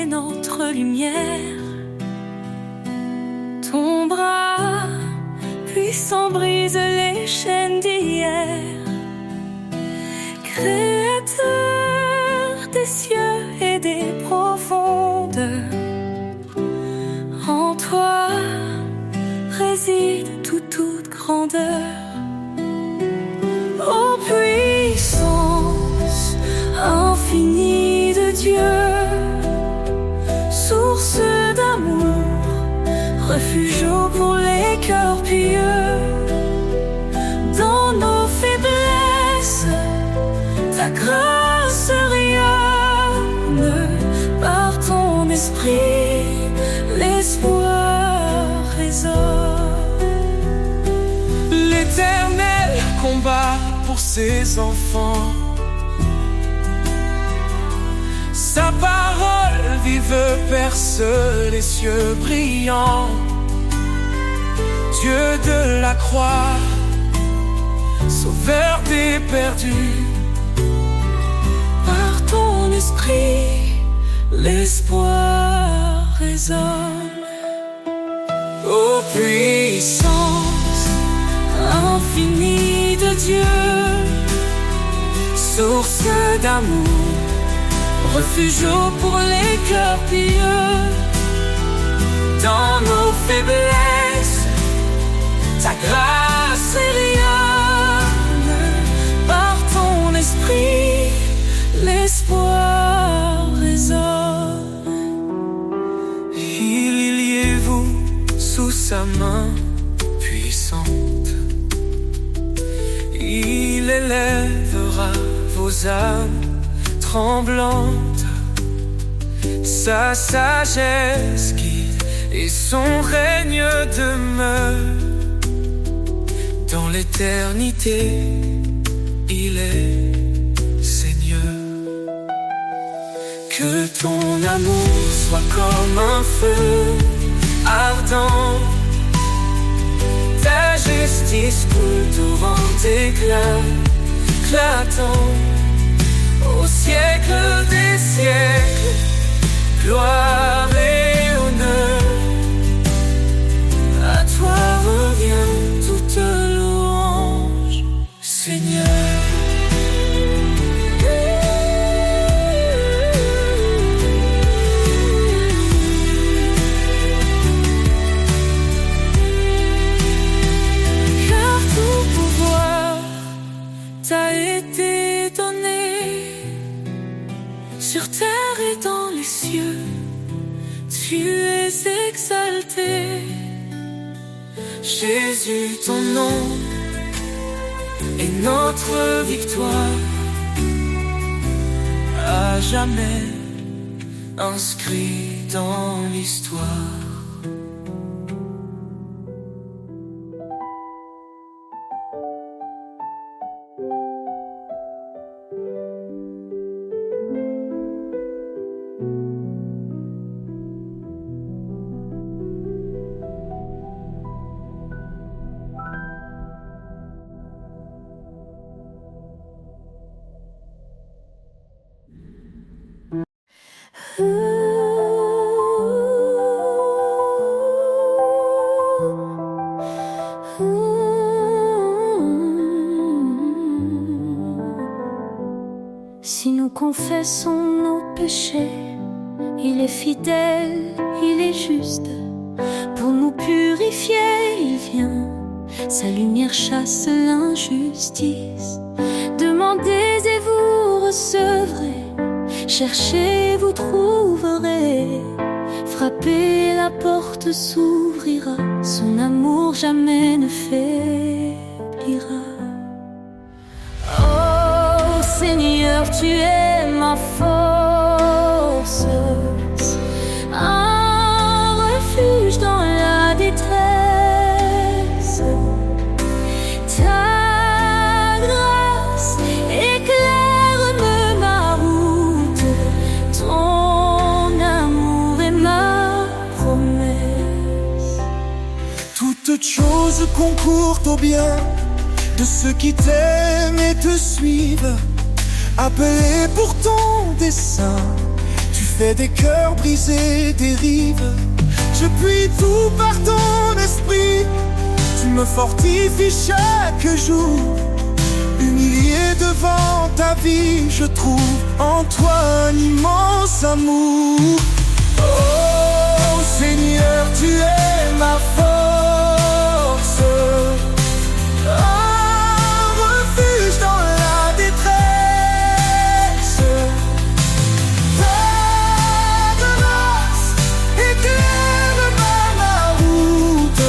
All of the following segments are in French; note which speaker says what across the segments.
Speaker 1: est notre lumière. Ton bras puissant brise les chaînes d'hier. Créateur des cieux et des profondeurs, en toi réside toute grandeur. Ô puissance infinie de Dieu, source d'amour, refuge pour les cœurs pieux. Dans nos faiblesses, ta grâce rayonne. Par ton esprit, l'espoir résonne.
Speaker 2: L'Éternel combat pour ses enfants. Sa parole vive perce les cieux brillants. Dieu de la croix, sauveur des perdus.
Speaker 1: Par ton esprit, l'espoir résonne.
Speaker 2: Ô puissance
Speaker 1: infinie de Dieu,
Speaker 2: source d'amour,
Speaker 1: refuge pour les cœurs pieux.
Speaker 2: dans nos faiblesses, ta grâce
Speaker 1: rayonne. Par ton esprit, l'espoir résonne.
Speaker 2: Liez-vous sous sa main puissante. Il élèvera vos âmes tremblantes. Sa sagesse guide et son règne demeure. Dans l'éternité, il est Seigneur. Que ton amour soit comme un feu ardent. Ta justice coule torrent d'éclat éclatant. Au siècle des siècles, gloire et honneur. À toi revient toute louange, Seigneur.
Speaker 1: Car tout pouvoir t'a été donné, sur terre et dans les cieux. Tu es exalté.
Speaker 2: Jésus, ton nom est notre victoire, à jamais inscrit dans l'histoire.
Speaker 1: Si nous confessons nos péchés, il est fidèle, il est juste. Pour nous purifier, il vient. Sa lumière chasse l'injustice. Demandez et vous recevrez. Cherchez, vous trouverez. Frappez, la porte s'ouvrira. Son amour jamais ne faiblira. Oh Seigneur, tu es ma force, un refuge dans la détresse. Ta grâce éclaire ma route. Ton amour est ma promesse.
Speaker 2: Toutes choses concourent au bien de ceux qui t'aiment et te suivent. Appelés pour ton dessein, tu fait des cœurs brisés dérive. Je puis tout par ton esprit, tu me fortifies chaque jour. Humilié devant ta vie, je trouve en toi un immense amour. Oh Seigneur, tu es ma force, un refuge dans la détresse. Ta grâce éclaire ma route,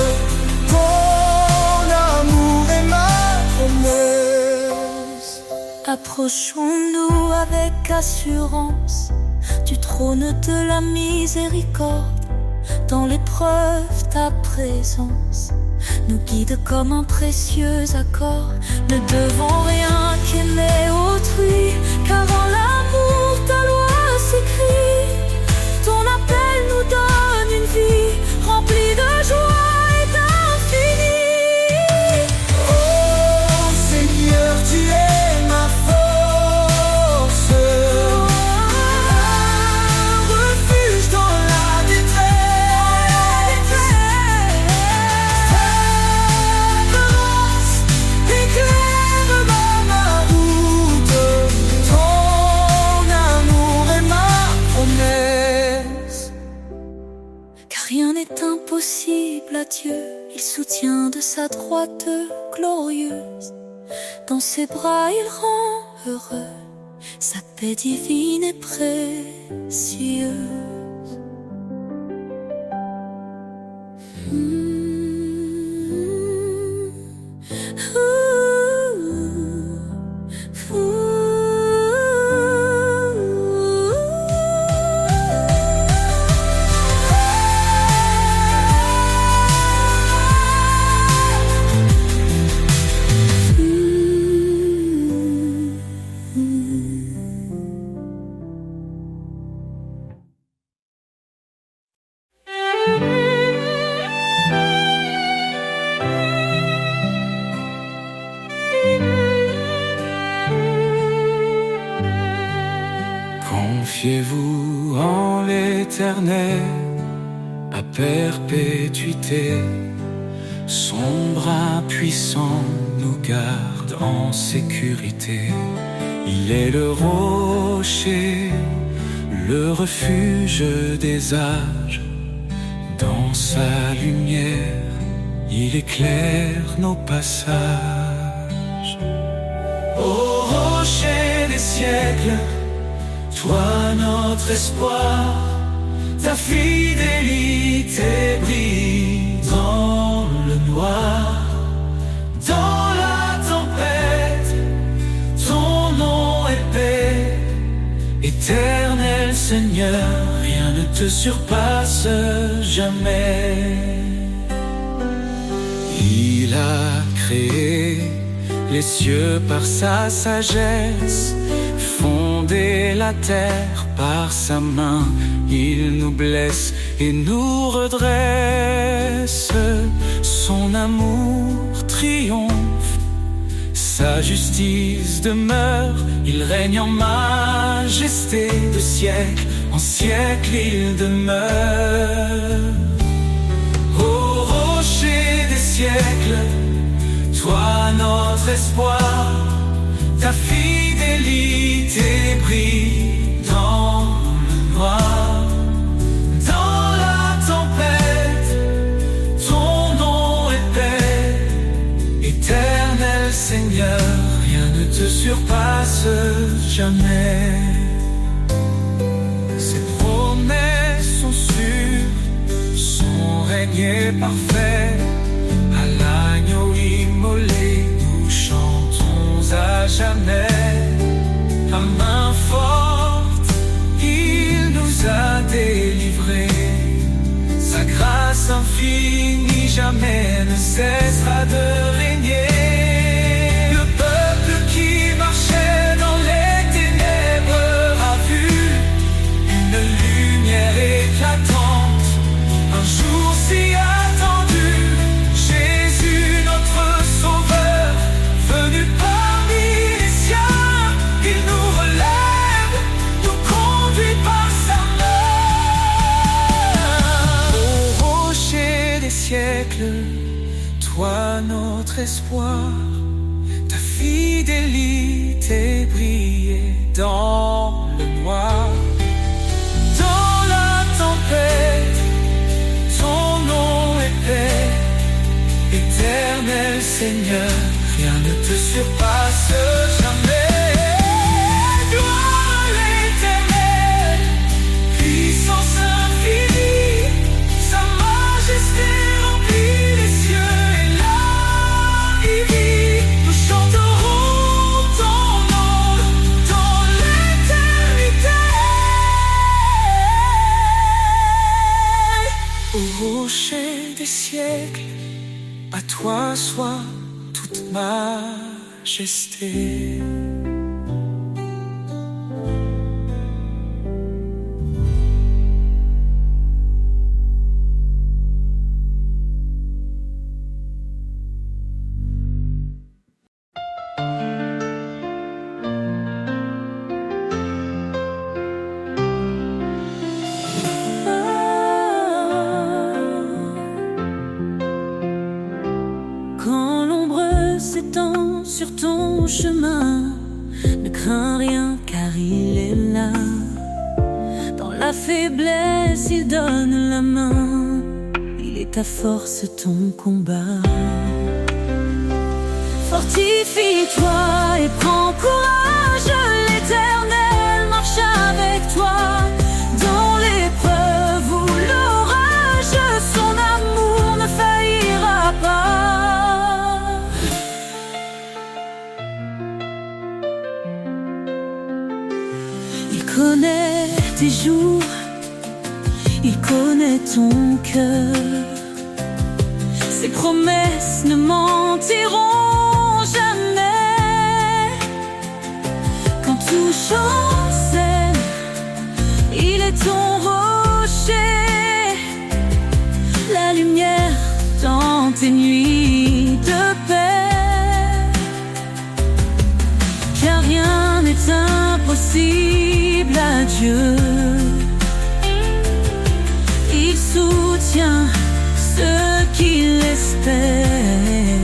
Speaker 2: ton amour est ma promesse.
Speaker 1: Approchons-nous avec assurance du trône de la miséricorde. Dans l'épreuve, ta présence nous guide comme un précieux accord. Ne devons rien qu'aimer autrui, car en l'amour ta loi s'écrit. Ton appel nous donne une vie remplie de joie et d'infini.
Speaker 2: Oh Seigneur, tu es ma force, un refuge dans la détresse. Ta grâce éclaire ma route, ton amour est ma promesse.
Speaker 1: Car rien n'est impossible à Dieu, il soutient de sa droite glorieuse. Dans ses bras il rend heureux, sa paix divine est précieuse.
Speaker 2: Confiez-vous en l'Éternel à perpétuité. Son bras puissant nous garde en sécurité. Il est le rocher, le refuge des âges. Dans sa lumière, il éclaire nos passages. Ô rocher des siècles, toi notre espoir, ta fidélité brille dans le noir. Dans la tempête, ton nom est paix. Éternel Seigneur, rien ne te surpasse jamais. Il a créé les cieux par sa sagesse, fondé la terre par sa main. Il nous blesse et nous redresse. Son amour triomphe, sa justice demeure. Il règne en majesté de siècle en siècle il demeure. Ô rocher des siècles, toi notre espoir, ta fidélité brille dans le noir. Dans la tempête, ton nom est paix. Éternel Seigneur, rien ne te surpasse jamais. Ses promesses sont sûres, son règne est parfait. À l'agneau immolé, nous chantons à jamais. À main forte, il nous a délivrés. Sa grâce infinie jamais ne cessera de régner. Le peuple qui marchait dans les ténèbres a vu une lumière éclatante, un jour si attendu. Jésus notre sauveur, venu parmi les siens, il nous relève, nous conduit par sa main. Dieu, toi notre espoir. Ta fidélité brillait dans le noir. Dans la tempête, ton nom est paix. Éternel Seigneur, rien ne te surpasse jamais. Des siècles, à toi soit toute majesté.
Speaker 1: Sur ton chemin, ne crains rien car il est là. Dans la faiblesse, il donne la main. Il est ta force, ton combat. Fortifie-toi et prends courage. L'Éternel marche avec toi. Dans l'épreuve ou l'orage, son amour ne faillira pas. Il connaît tes jours, il connaît ton cœur. Ses promesses ne mentiront jamais. Quand tout chancelle, il est ton rocher. La lumière dans tes nuits de paix. Car rien n'est impossible à Dieu. Il soutient ceux qui l'espèrent.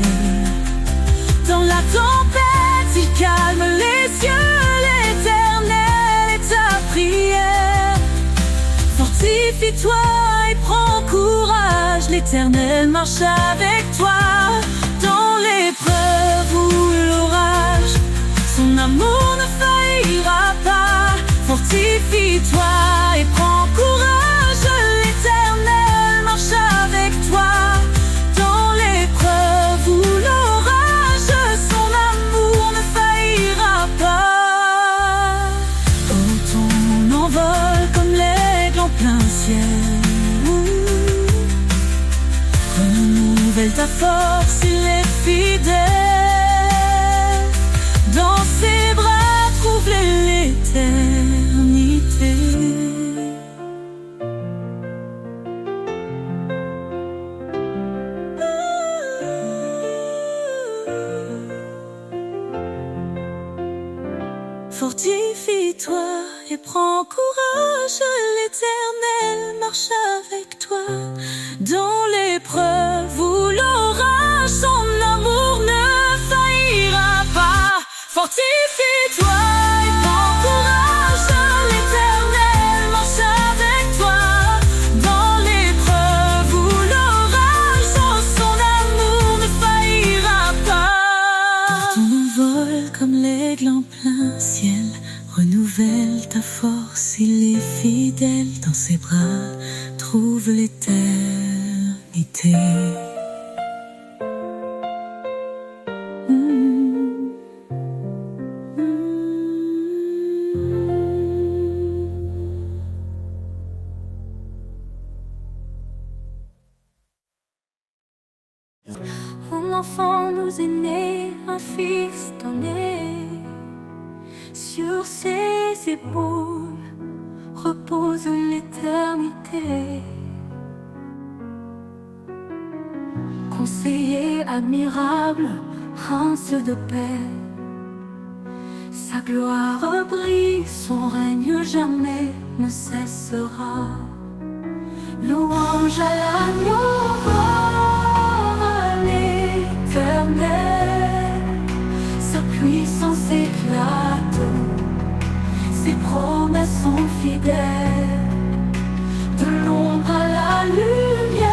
Speaker 1: Dans la tempête, il calme les cieux. L'Éternel est ta prière. Fortifie-toi et prends courage. L'Éternel marche avec toi. Dans l'épreuve ou l'orage, son amour ne faillira pas. Fortifie-toi et prends courage. L'Éternel marche avec toi. Dans l'épreuve ou l'orage, son amour ne faillira pas. Oh, ton envol comme l'aigle en plein ciel. Renouvelle ta force, il est fidèle. Dans ses bras, trouve l'éternité. Fortifie-toi et prends courage. L'Éternel marche avec toi. Dans l'épreuve ou l'orage, son amour ne faillira pas. Fortifie-toi et prends courage. L'Éternel marche avec toi. Dans l'épreuve ou l'orage, son amour ne faillira pas. Ton envol comme l'aigle en plein ciel. Renouvelle ta force, il est fidèle. Dans ses bras, trouve l'éternité. Un enfant nous est né, un fils donné. Sur ses épaules repose l'éternité. Conseiller admirable, prince de paix. Sa gloire brille, son règne jamais ne cessera. Louange à l'agneau. éternel, sa puissance éclate, ses promesses sont fidèles. De l'ombre à la lumière,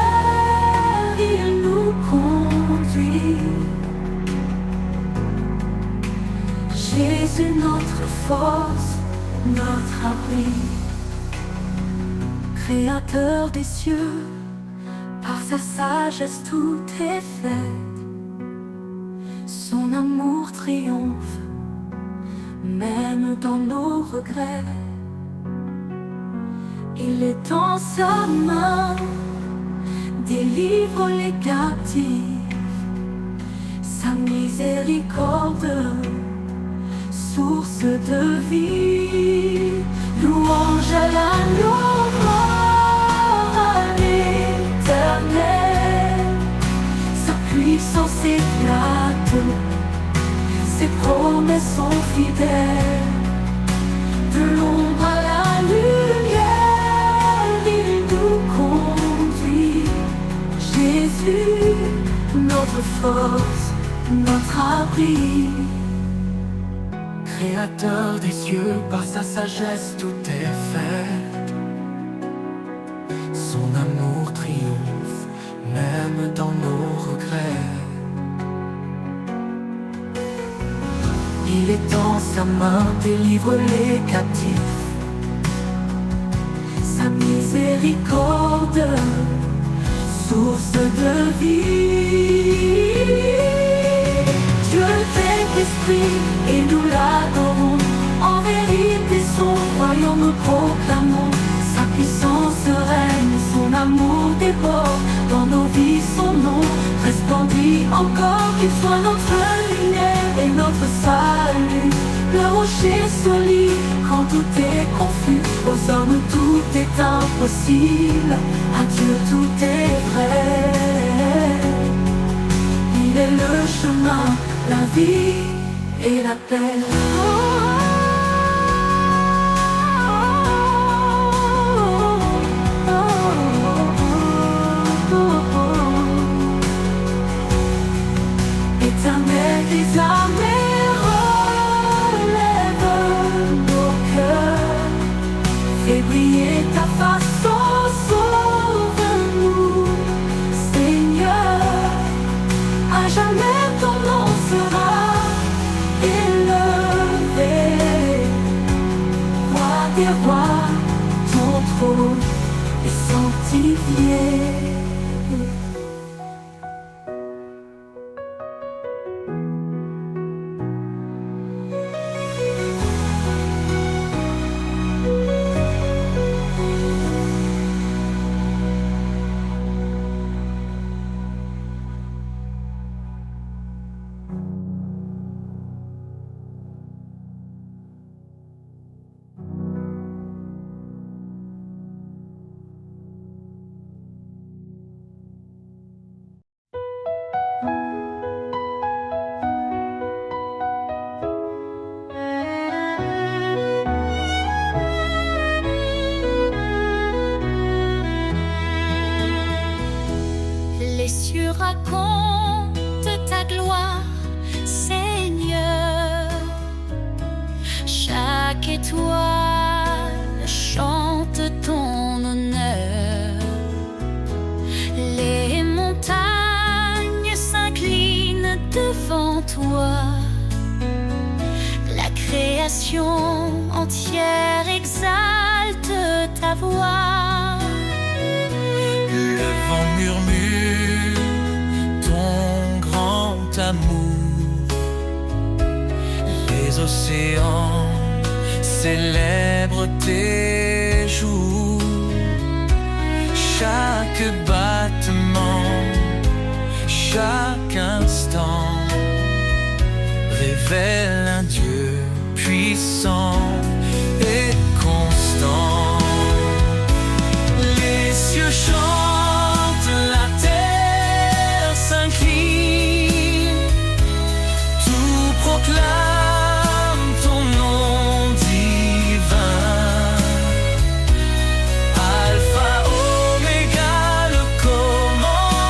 Speaker 1: il nous conduit. Jésus, notre force, notre abri, Créateur des cieux, par sa sagesse tout est fait. Son amour triomphe, même dans nos regrets. Il est dans sa main, délivre les captifs. Sa miséricorde, source de vie. Louange à l'agneau mort, à l'éternel. Sa puissance éclate, ses promesses sont fidèles. De l'ombre à la lumière, il nous conduit. Jésus, notre force, notre abri.
Speaker 2: Créateur des cieux, par sa sagesse tout est fait. Son amour triomphe, même dans nos regrets. Il est dans sa main, délivre les captifs. Sa miséricorde, source de vie. Dieu est esprit et nous l'adorons. En vérité son royaume proclamons. Sa puissance règne, son amour déborde. Dans nos vies son nom resplendit encore. Qu'il soit notre lumière et notre salut. Le rocher solide quand tout est confus. Aux hommes tout est impossible, à Dieu tout est vrai. Il est le chemin, la vie et la paix. Éternel des armées, relève nos cœurs. Fais briller ta face, oh, sauve-nous, Seigneur. À jamais ton nom sera élevé. Roi des rois, ton trône est sanctifié.
Speaker 1: Les cieux racontent ta gloire, Seigneur. Chaque étoile chante ton honneur. Les montagnes s'inclinent devant toi. La création entière exalte ta voix.
Speaker 2: Le vent murmure ton grand amour. Les océans célèbrent tes jours. Chaque battement, chaque instant révèle un Dieu puissant et constant. Les cieux chantent, la terre s'incline, tout proclame ton nom divin. Alpha, Oméga, le commencement,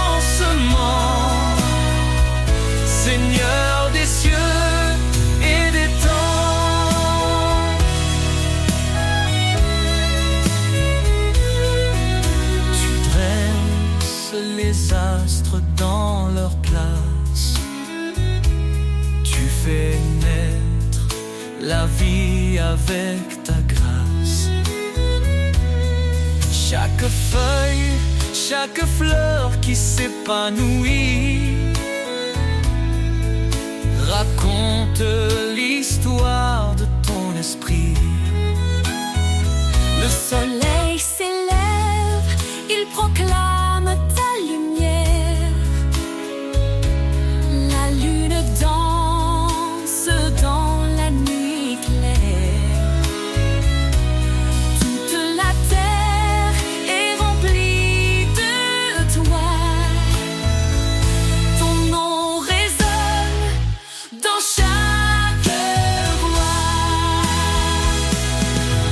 Speaker 2: la vie avec ta grâce. Chaque feuille, chaque fleur qui s'épanouit raconte l'histoire de ton esprit.
Speaker 1: Le soleil s'élève, il proclame ta lumière. La lune danse dans la nuit claire. Toute la terre est remplie de toi. Ton nom résonne dans chaque voix.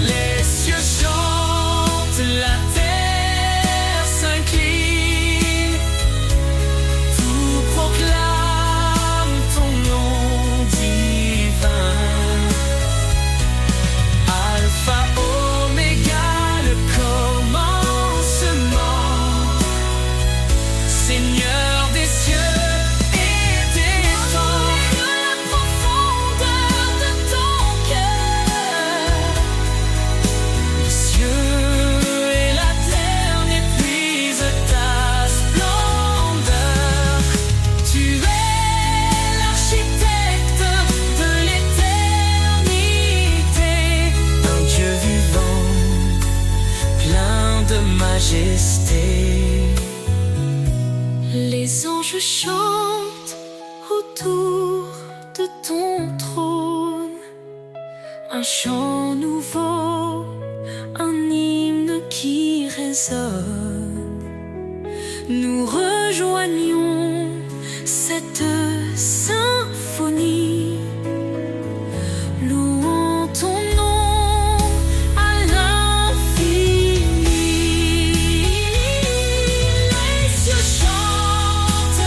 Speaker 2: Les cieux chantent, la terre s'incline, tout proclame ton nom divin. Alpha, Oméga, le commencement, Seigneur des cieux et des temps.
Speaker 1: De la profondeur de ton cœur,
Speaker 2: Les cieux et la terre n'épuisent ta splendeur. Tu es l'architecte de l'éternité, un Dieu vivant, plein de majesté.
Speaker 1: les anges chantent autour de ton trône. Un chant nouveau, un hymne qui résonne. Nous rejoignons cette symphonie, louons ton nom à l'infini. Les cieux chantent.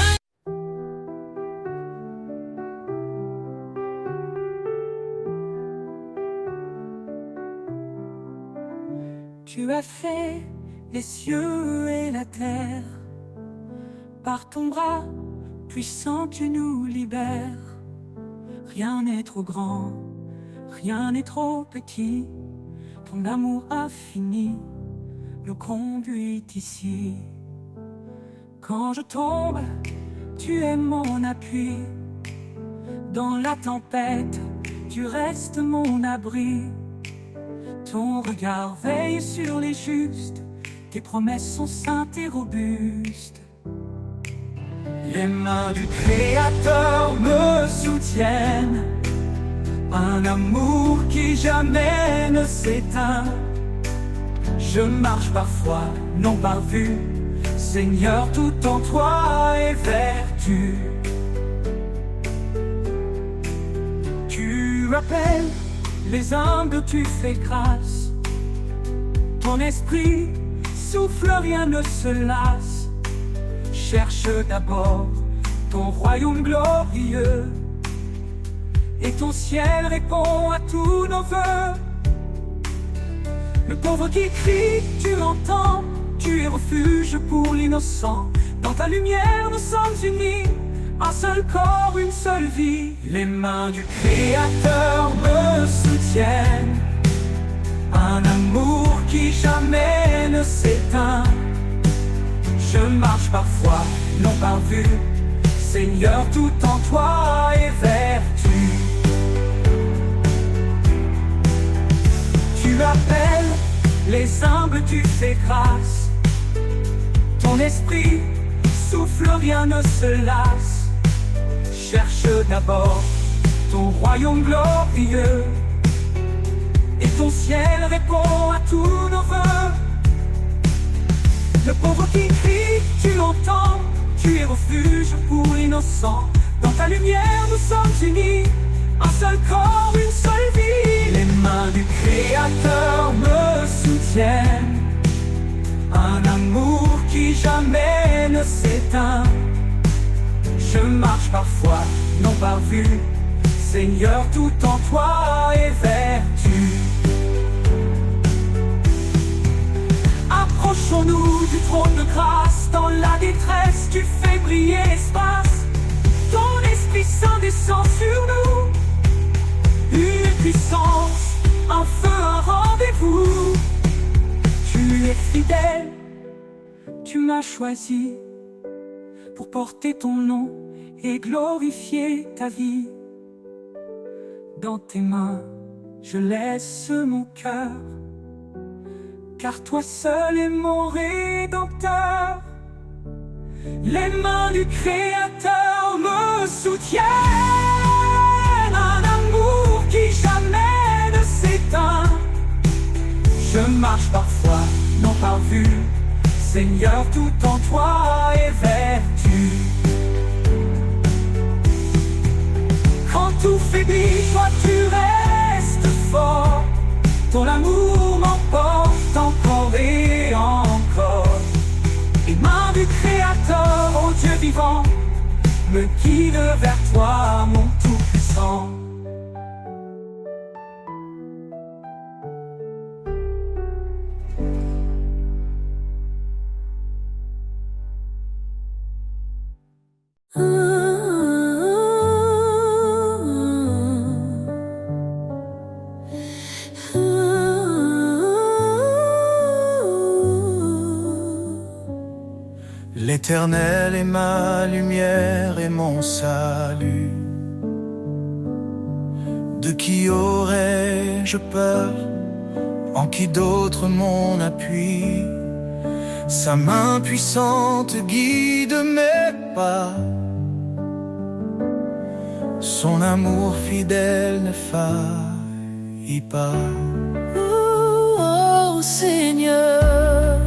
Speaker 2: Tu as fait les cieux et la terre. Par ton bras puissant, tu nous libères. Rien n'est trop grand, rien n'est trop petit. Ton amour infini nous conduit ici. Quand je tombe, tu es mon appui. Dans la tempête, tu restes mon abri. Ton regard veille sur les justes, tes promesses sont saintes et robustes. Les mains du Créateur me soutiennent, un amour qui jamais ne s'éteint. Je marche parfois, non par vue, Seigneur, tout en toi est vertu. Tu appelles les humbles, tu fais grâce. Ton esprit souffle, rien ne se lasse. Cherche d'abord ton royaume glorieux, et ton ciel répond à tous nos vœux. Le pauvre qui crie, tu l'entends, tu es refuge pour l'innocent. Dans ta lumière nous sommes unis, un seul corps, une seule vie. Les mains du Créateur me soutiennent, un amour qui jamais ne s'éteint. Je marche parfois, non par vue, Seigneur, tout en toi est vertu. Tu appelles les humbles, tu fais grâce. Ton esprit souffle, rien ne se lasse. Cherche d'abord ton royaume glorieux, et ton ciel répond à tous nos vœux. Le pauvre qui crie, tu l'entends, tu es refuge pour l'innocent. Dans ta lumière nous sommes unis, un seul corps, une seule vie. Les mains du Créateur me soutiennent, un amour qui jamais ne s'éteint. Je marche parfois, non par vue, Seigneur, tout en toi est vertu. Approchons-nous du trône de grâce. Dans la détresse, tu fais briller l'espace. Ton Esprit Saint descend sur nous. Une puissance, un feu, un rendez-vous. Tu es fidèle, tu m'as choisi pour porter ton nom et glorifier ta vie. Dans tes mains, je laisse mon cœur, car toi seul es mon rédempteur. Les mains du Créateur me soutiennent, un amour qui jamais ne s'éteint. Je marche parfois, non par vue, Seigneur, tout en toi est vertu. Quand tout faiblit, toi tu restes fort. Ton amour m'emporte encore et encore. Les mains du Créateur, ô Dieu vivant, me guident vers toi, mon Tout-Puissant. L'Éternel est ma lumière et mon salut. De qui aurais-je peur? En qui d'autre mon appui? Sa main puissante guide mes pas. Son amour fidèle ne faillit pas.
Speaker 1: Oh Seigneur,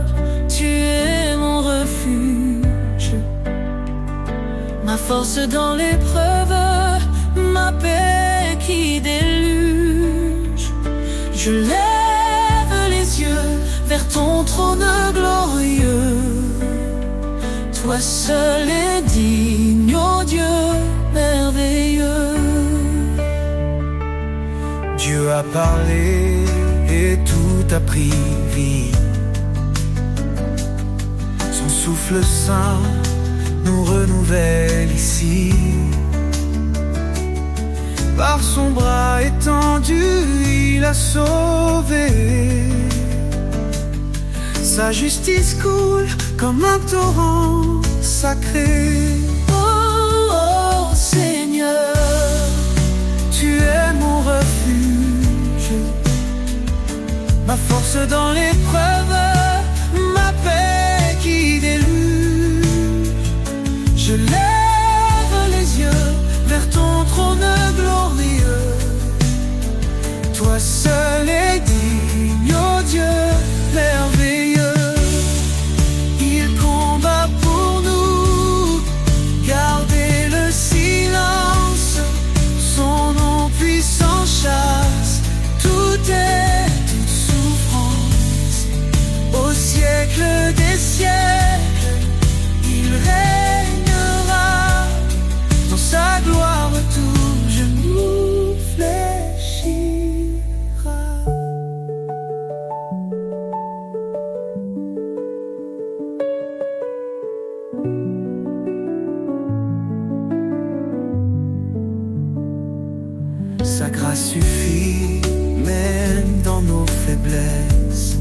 Speaker 1: tu es mon refuge, ma force dans l'épreuve, ma paix qui déluge. Je lève les yeux vers ton trône glorieux. Toi seul es digne, ô Dieu merveilleux.
Speaker 2: Dieu a parlé et tout a pris vie. Son souffle saint nous renouvelle ici. Par son bras étendu, il a sauvé. Sa justice coule comme un torrent sacré.
Speaker 1: Oh, oh Seigneur,
Speaker 2: tu es mon refuge, ma force dans l'épreuve, ma paix qui déluge. Je lève les yeux vers ton trône glorieux. Toi seul es digne, ô Dieu merveilleux. Il combat pour nous, gardez le silence. Son nom puissant chasse toute souffrance. Au siècle des siècles, il régnera. Dans sa gloire tout genou fléchira. Sa grâce suffit même dans nos faiblesses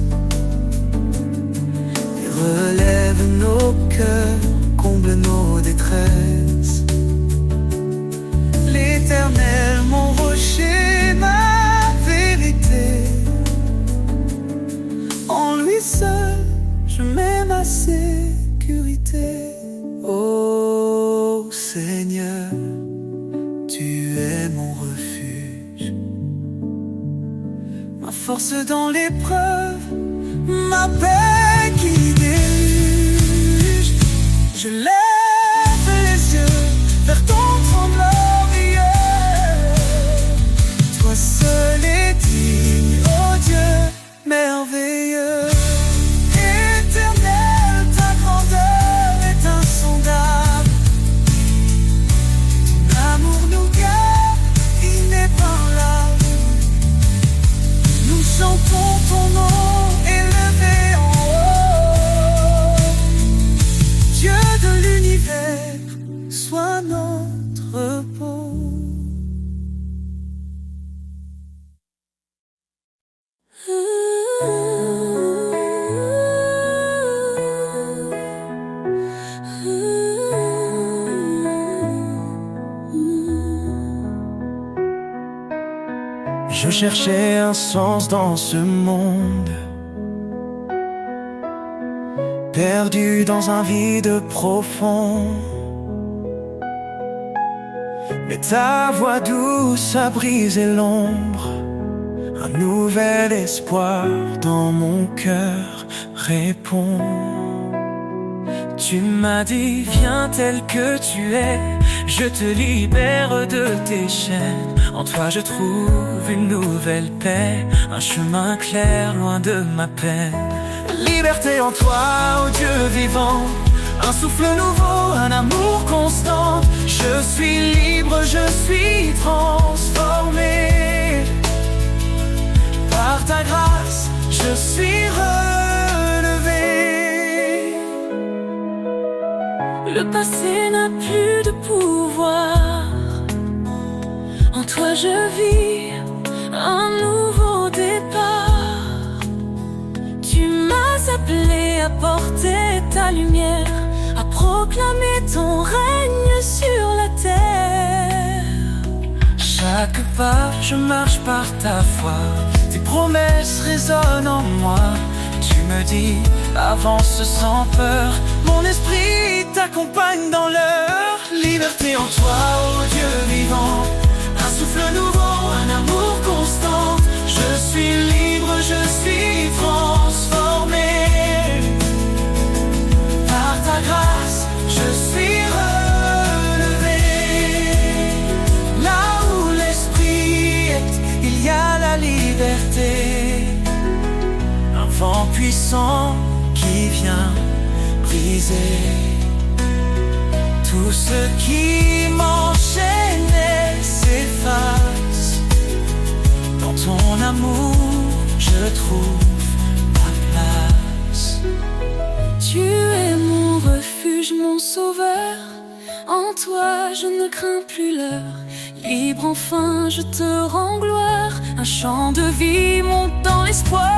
Speaker 2: et relève nos cœurs, comble nos détresses. L'Éternel, mon rocher, ma vérité, en lui seul je mets ma sécurité. Ô Seigneur, tu es mon refuge, ma force dans l'épreuve, ma paix qui déluge. Je lève les yeux vers ton trône glorieux. Toi seul es digne, ô Dieu merveilleux. Éternel, ta grandeur est insondable. Ton amour nous garde inébranlable. Nous chantons ton nom élevé en Je cherchais un sens dans ce monde, perdu dans un vide profond. Mais ta voix douce a brisé l'ombre. Un nouvel espoir dans mon cœur répond. Tu m'as dit, viens tel que tu es, je te libère de tes chaînes. En toi je trouve une nouvelle paix, un chemin clair loin de ma peine. Liberté en toi, ô Dieu vivant, un souffle nouveau, un amour constant. Je suis libre, je suis transformé. Par ta grâce, je suis relevé.
Speaker 1: Le passé n'a plus de pouvoir. En toi je vis un nouveau départ. Tu m'as appelé à porter ta lumière, à proclamer ton règne sur la terre.
Speaker 2: Chaque pas, je marche par ta foi. Tes promesses résonnent en moi. Tu me dis, avance sans peur. Mon esprit t'accompagne dans l'heure. Liberté en toi, ô Dieu vivant, un souffle nouveau, un amour constant. Je suis libre, je suis transformé. Par ta grâce, je suis relevé. Là où l'esprit est, il y a la liberté. Un vent puissant qui vient briser tout ce qui m'enchaînait s'efface. Dans ton amour, je trouve ma place.
Speaker 1: Tu es mon refuge, mon sauveur. En toi je ne crains plus l'heure. Libre enfin je te rends gloire. Un chant de vie monte dans l'espoir.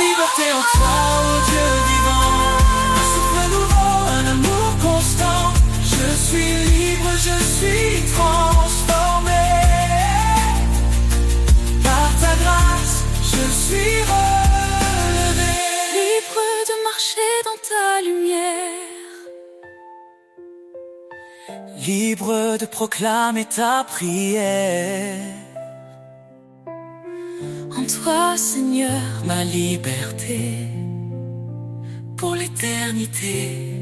Speaker 2: Liberté en toi, ô Dieu vivant, un souffle nouveau, un amour constant. Je suis libre, je suis transformé. Par ta grâce, je suis relevé.
Speaker 1: Libre de marcher dans ta lumière,
Speaker 2: libre de proclamer ta prière.
Speaker 1: en toi Seigneur,
Speaker 2: Ma liberté, pour l'éternité,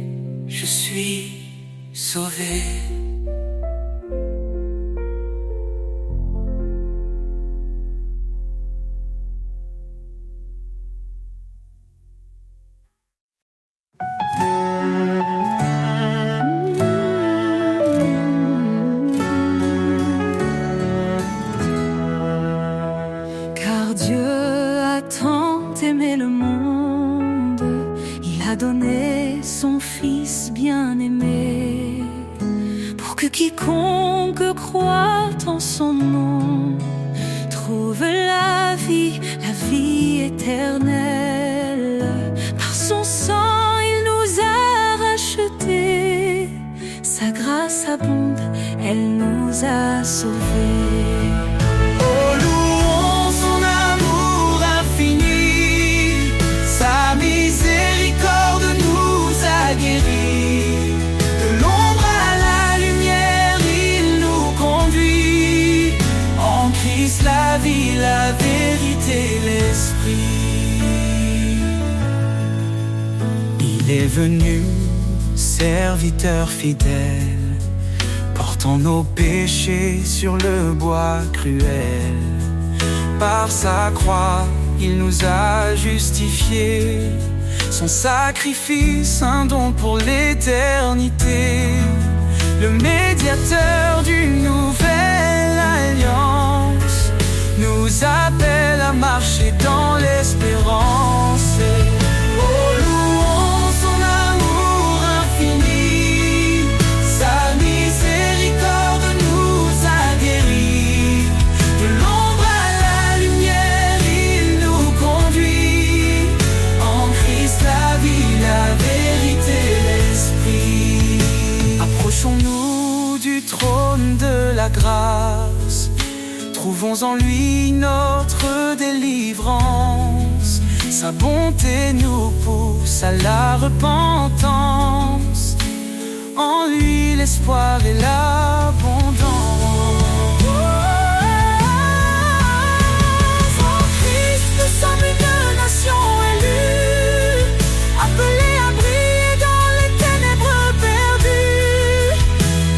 Speaker 2: je suis sauvé.
Speaker 1: car Dieu a tant aimé le monde, il a donné son Fils bien-aimé, pour que quiconque croit en son nom trouve la vie éternelle. Par son sang il nous a rachetés, sa grâce abonde, elle nous a sauvés.
Speaker 2: Oh, louons son amour infini, sa miséricorde nous a guéris. De l'ombre à la lumière, il nous conduit. En Christ la vie, la vérité, l'esprit. Il est venu, serviteur fidèle, portant nos péchés sur le bois cruel. Par sa croix, il nous a justifiés. Son sacrifice, un don pour l'éternité. Le médiateur d'une nouvelle alliance nous appelle à marcher dans l'espérance. Oh, louons son amour infini, sa miséricorde nous a guéris. De l'ombre à la lumière, il nous conduit. En Christ la vie, la vérité, l'esprit. Approchons-nous du trône de la grâce, trouvons Trouvons en lui notre délivrance. Sa bonté nous pousse à la repentance. En lui l'espoir et l'abondance. En Christ nous sommes une nation élue, appelée à briller dans les ténèbres perdues.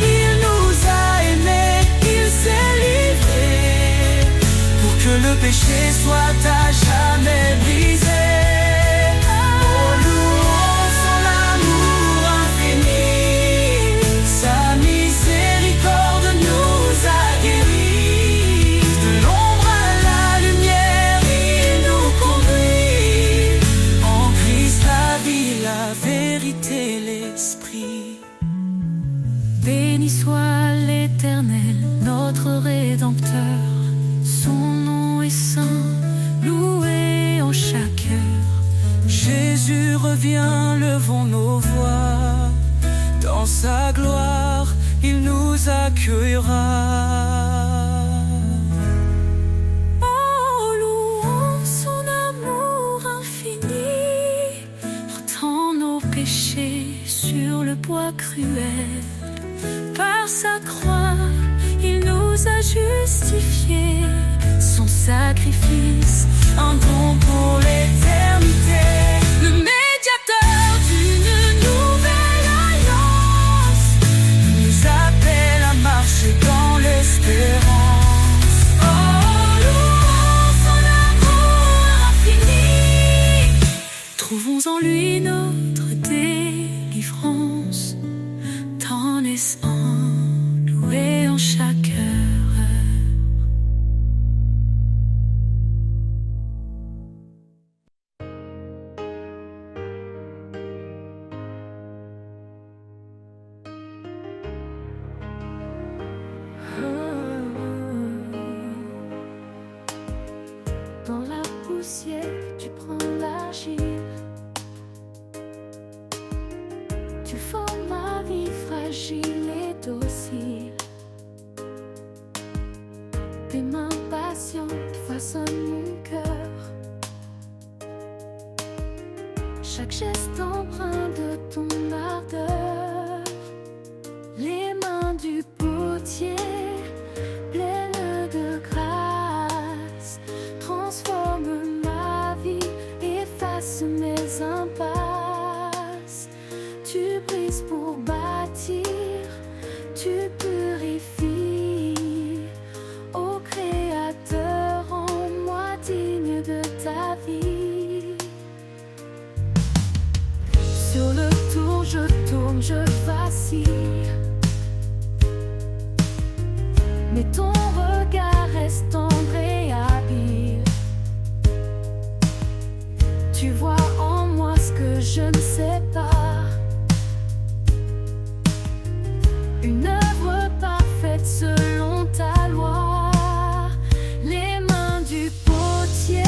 Speaker 2: Il nous a aimés, il s'est livré pour que le péché soit à jamais brisé.
Speaker 1: Béni soit l'Éternel, notre Rédempteur. Son nom est saint, loué en chaque heure.
Speaker 2: Jésus revient, levons nos voix. Dans sa gloire, il nous accueillera.
Speaker 1: Oh, louons son amour infini, portant nos péchés sur le bois cruel. Par sa croix, il nous a justifiés. Son sacrifice, un don pour l'éternité. Le médiateur d'une nouvelle alliance nous appelle à marcher dans l'espérance. Oh, louons son amour infini. Trouvons en lui notre délivrance. Ton esprit loué en chaque heure. Dans la poussière, tu prends l'argile. Tu formes ma vie fragile et docile. Tes mains patientes façonnent mon cœur. Chaque geste empreint de ton ardeur. Les mains du potier, pleines de grâce, transforment ma vie, effacent mes impasses. Tu brises pour bâtir, tu purifies. Ô Créateur, rends-moi digne de ta vie. Sur le tour, je tourne, je vacille. Mais ton regard reste tendre et habile. Tu vois en moi ce que je ne sais pas. Une œuvre parfaite selon ta loi. Les mains du potier,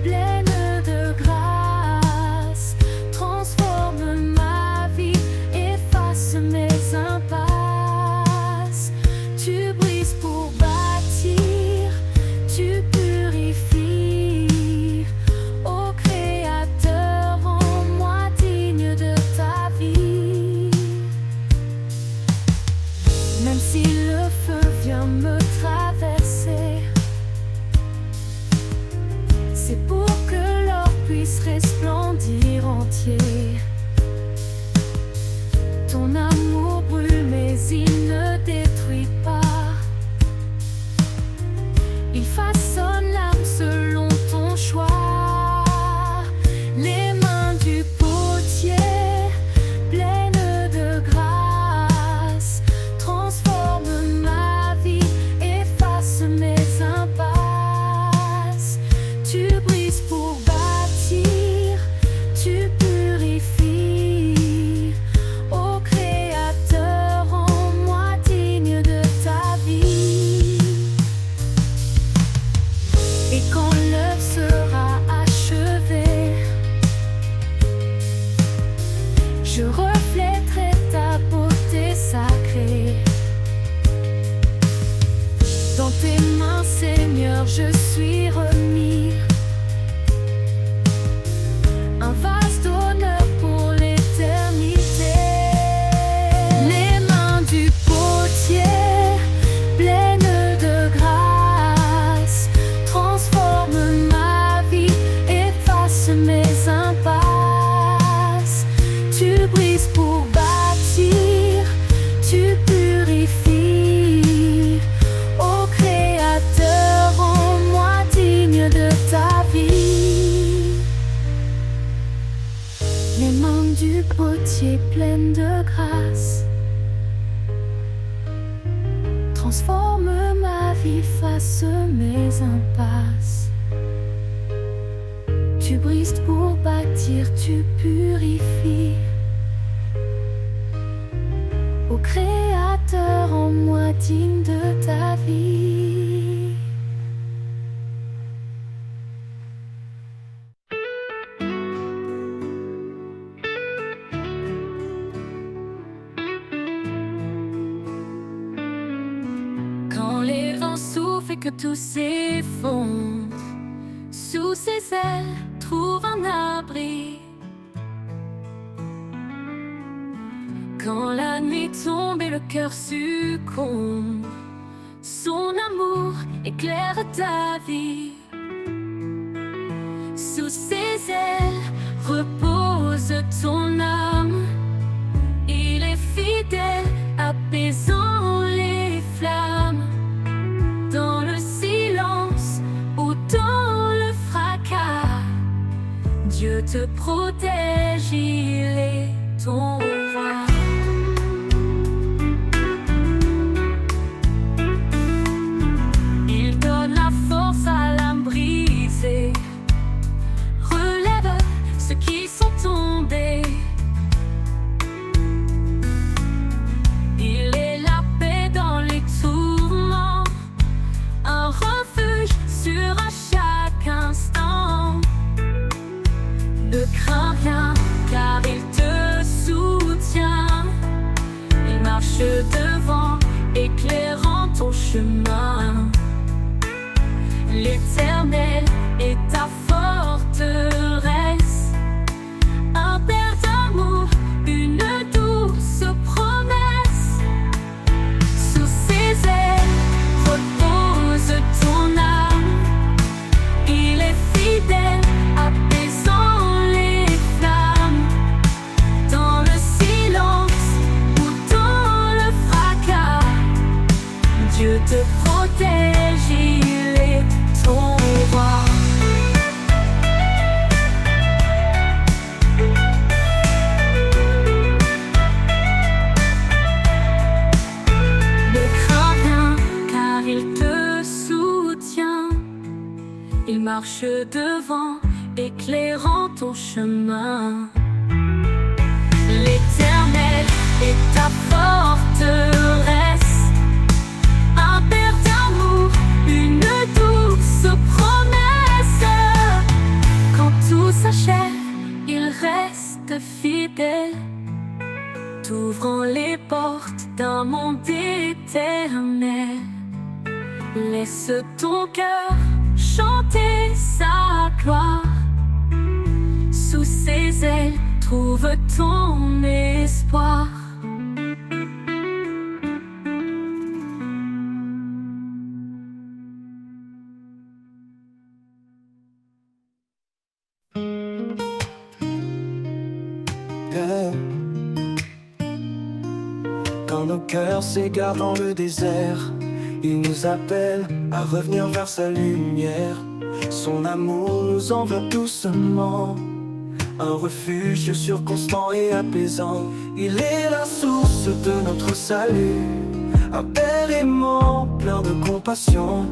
Speaker 1: pleines de grâce, transforment ma vie, effacent mes impasses. Tu brises pour bâtir, tu purifies. Ô Créateur, rends-moi digne de ta vie. Même si le feu vient me traverser, c'est pour que l'or puisse resplendir entier. Ton amour brûle mais il ne détruit pas. Il façonne l'âme selon ton choix. Les mains du potier, pleines de grâce, transforment ma vie, effacent mes impasses. Tu brises pour bâtir, tu purifies. les mains du potier pleines de grâce transforme ma vie, face mes impasses. Tu brises pour bâtir, tu purifies. Ô Créateur, en moi digne de ta vie. Quand les vents soufflent et que tout s'effondre, sous ses ailes, trouve un abri. Quand la nuit tombe et le cœur succombe, son amour éclaire ta vie. Sous ses ailes repose ton âme. Il est fidèle, apaisant les flammes. Dans le silence ou dans le fracas, Dieu te protège, il est ton roi. Il donne la force à l'âme brisée, relève ceux qui sont tombés. Il est la paix dans les tourments, un refuge sûr à chaque instant. Ne crains rien, car il te soutient. Il marche devant, éclairant ton chemin. L'Éternel est ta forteresse, un Père d'amour, une douce promesse. Sous ses ailes repose ton âme. Il est fidèle, apaisant les flammes. Dans le silence ou dans le fracas, Dieu te protège, il est ton roi. Ne crains rien, car il te soutient. Il marche devant, éclairant ton chemin. L'Éternel est ta forteresse, un Père d'amour, une douce promesse. Quand tout s'achève, il reste fidèle, t'ouvrant les portes d'un monde éternel. Laisse ton cœur chanter sa gloire. Sous ses ailes, trouve ton espoir.
Speaker 2: Quand nos cœurs s'égarent dans le désert, il nous appelle à revenir vers sa lumière. Son amour nous enveloppe doucement, un refuge sûr, constant et apaisant. Il est la source de notre salut, un Père aimant, plein de compassion.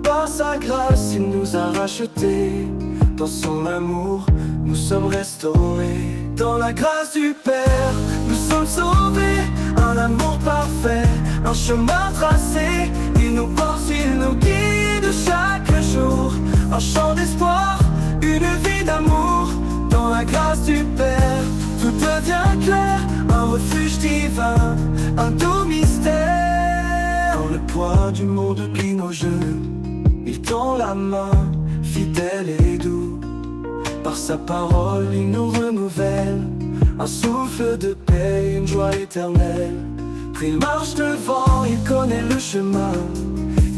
Speaker 2: Par sa grâce, il nous a rachetés. Dans son amour, nous sommes restaurés. Dans la grâce du Père, nous sommes sauvés. Un amour parfait, un chemin tracé. Il nous porte, il nous guide chaque jour. Un chant d'espoir, une vie d'amour. Dans la grâce du Père, tout devient clair. Un refuge divin, un doux mystère. Quand le poids du monde plie nos genoux, il tend la main, fidèle et doux. Par sa parole, il nous renouvelle, un souffle de paix, une joie éternelle. Il marche devant, il connaît le chemin.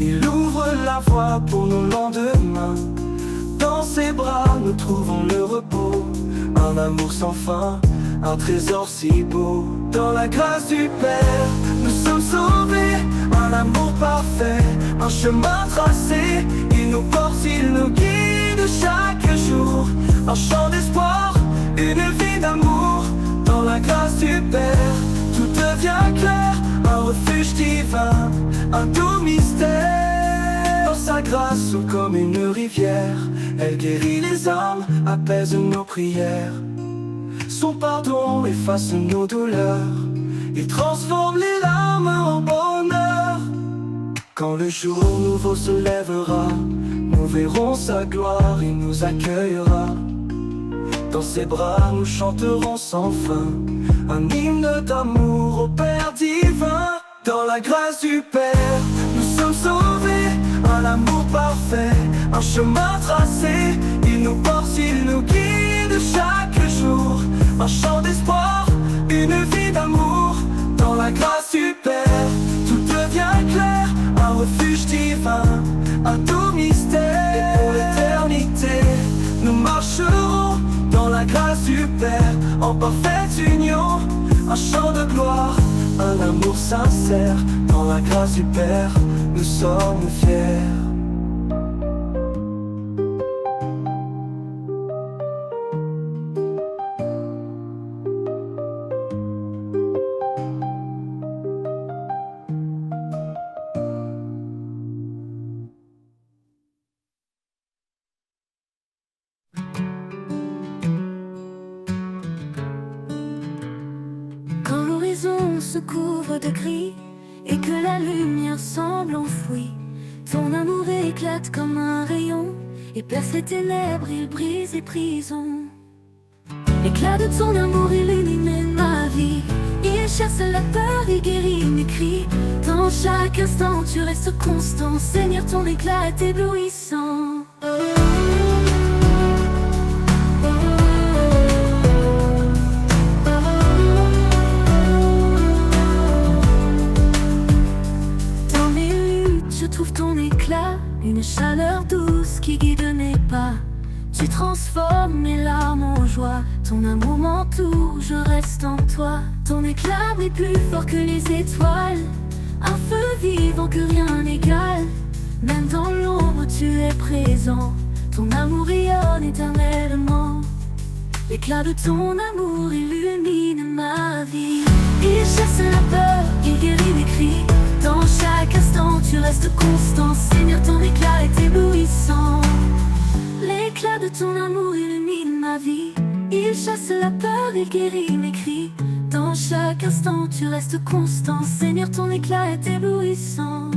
Speaker 2: Il ouvre la voie pour nos lendemains. Dans ses bras, nous trouvons le repos. Un amour sans fin, un trésor si beau. Dans la grâce du Père, nous sommes sauvés. Un amour parfait, un chemin tracé. Il nous porte, il nous guide chaque jour. Un chant d'espoir, une vie d'amour, dans la grâce du Père, tout devient clair, un refuge divin, un doux mystère. Sa grâce comme une rivière, elle guérit les âmes, apaise nos prières. Son pardon efface nos douleurs, il transforme les larmes en bonheur. Quand le jour nouveau se lèvera, nous verrons sa gloire, il nous accueillera. Dans ses bras nous chanterons sans fin, un hymne d'amour au Père divin. Dans la grâce du Père, nous sommes sauvés, un amour parfait, un chemin tracé. Il nous porte, il nous guide chaque jour, un chant d'espoir, une vie d'amour. Dans la grâce du Père, tout devient clair, un refuge divin, un doux mystère. Et pour l'éternité, nous marcherons dans la grâce du Père, en parfaite union, un chant de gloire, un amour sincère. Dans la grâce du Père, nous sommes fiers.
Speaker 1: Quand l'horizon se couvre de gris et que la lumière semble enfouie, ton amour éclate comme un rayon et perce les ténèbres, il brise les prisons. L'éclat de ton amour illumine ma vie, il chasse la peur, il guérit mes cris. Dans chaque instant tu restes constant, Seigneur, ton éclat est éblouissant. Trouve ton éclat, une chaleur douce qui guide mes pas. Tu transformes mes larmes en joie, ton amour m'entoure, je reste en toi. Ton éclat brille plus fort que les étoiles, un feu vivant que rien n'égale. Même dans l'ombre tu es présent, ton amour rayonne éternellement. L'éclat de ton amour illumine ma vie, il chasse la peur, il guérit mes cris. Dans chaque instant tu restes constant, Seigneur, ton éclat est éblouissant. L'éclat de ton amour illumine ma vie, il chasse la peur, il guérit mes cris. Dans chaque instant tu restes constant, Seigneur, ton éclat est éblouissant.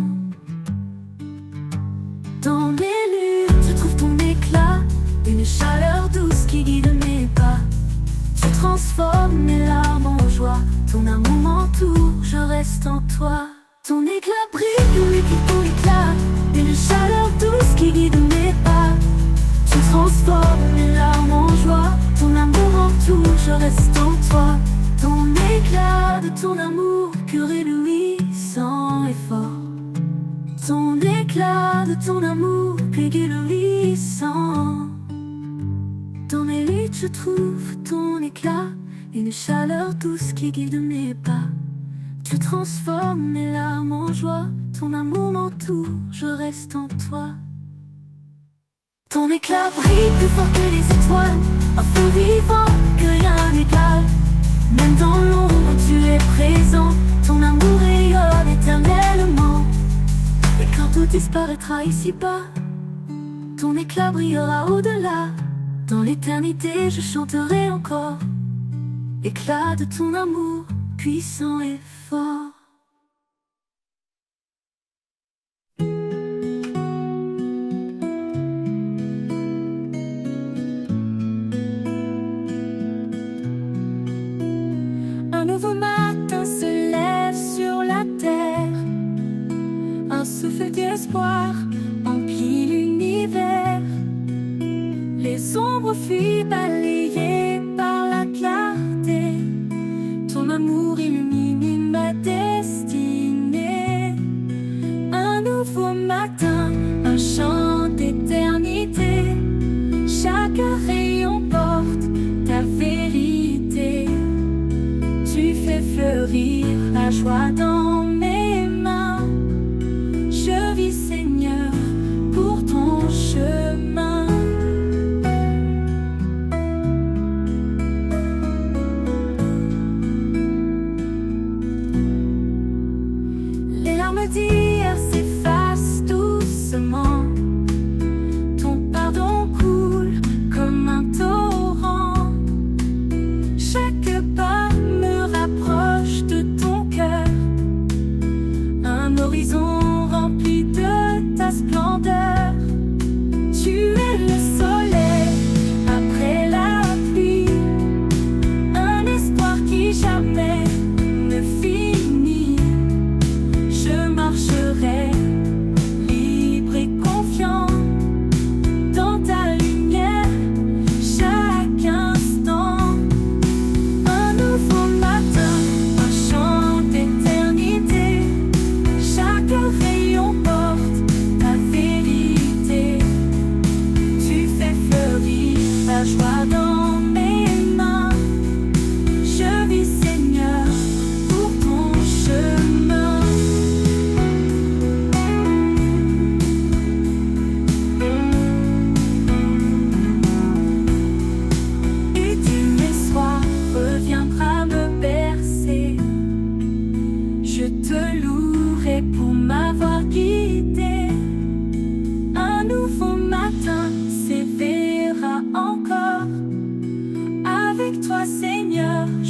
Speaker 1: Dans mes luttes je trouve ton éclat, une chaleur douce qui guide mes pas. Tu transformes mes larmes en joie, ton amour m'entoure, je reste en toi. Ton éclat brille, multiplie ton éclat, une chaleur douce qui guide mes pas. Tu transformes mes larmes en joie, ton amour m'entoure, je reste en toi. Ton éclat de ton amour pur et éblouissant et fort. Ton éclat de ton amour pur et éblouissant. Dans mes luttes je trouve ton éclat, une chaleur douce qui guide mes pas. Tu transformes mes larmes en joie, ton amour m'entoure, je reste en toi. Ton éclat brille plus fort que les étoiles, un feu vivant que rien n'égale. Même dans l'ombre tu es présent, ton amour rayonne éternellement. Et quand tout disparaîtra ici-bas, ton éclat brillera au-delà. Dans l'éternité je chanterai encore l'éclat de ton amour puissant et fort. Un nouveau matin se lève sur la terre, un souffle d'espoir emplit l'univers. Les ombres fuient balayées par la clarté, ton amour illumine ma destinée.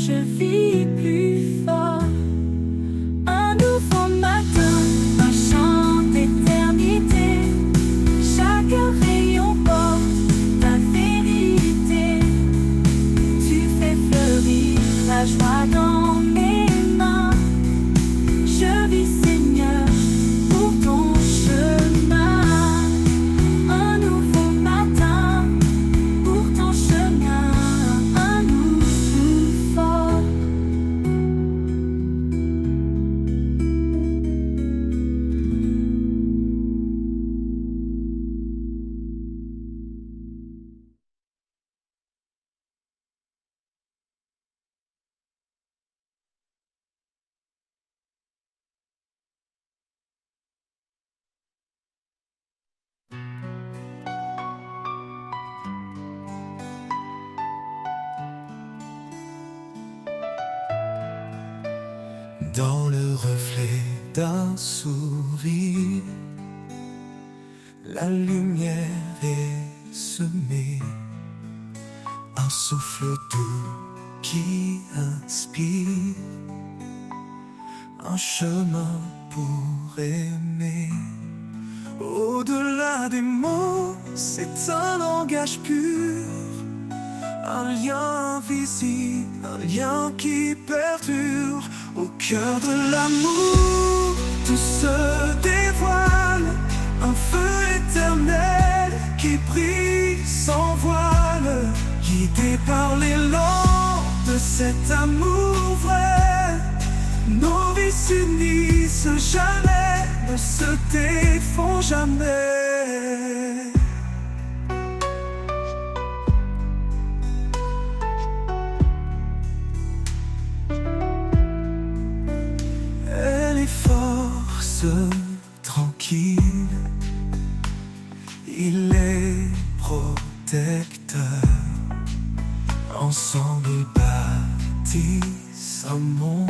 Speaker 1: je vis plus fort. Un nouveau matin, un chant d'éternité. Chaque rayon porte ta vérité. Tu fais fleurir la joie dans mes mains. Je vis, Seigneur, pour ton chemin. Un nouveau matin, pour ton chemin, un nouveau fort.
Speaker 2: Dans le reflet d'un sourire, la lumière est semée. Un souffle doux qui inspire, un chemin pour aimer. Au-delà des mots, c'est un langage pur, un lien invisible, un lien qui perdure. Au cœur de l'amour, tout se dévoile, un feu éternel qui brille sans voile, guidé par l'élan de cet amour vrai. Nos vies s'unissent jamais, ne se défont jamais. Force tranquille, il est protecteur. Ensemble ils bâtissent un monde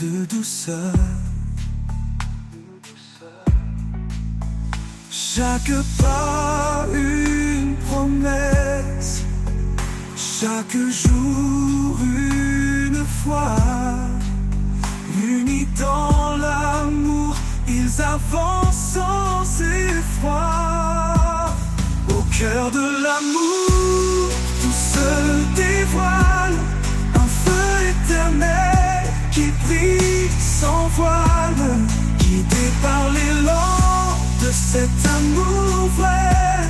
Speaker 2: de douceur. Chaque pas une promesse, chaque jour une foi. Unis dans l'amour, ils avancent sans effroi. Au cœur de l'amour, tout se dévoile, un feu éternel qui brille sans voile, guidé par l'élan de cet amour vrai.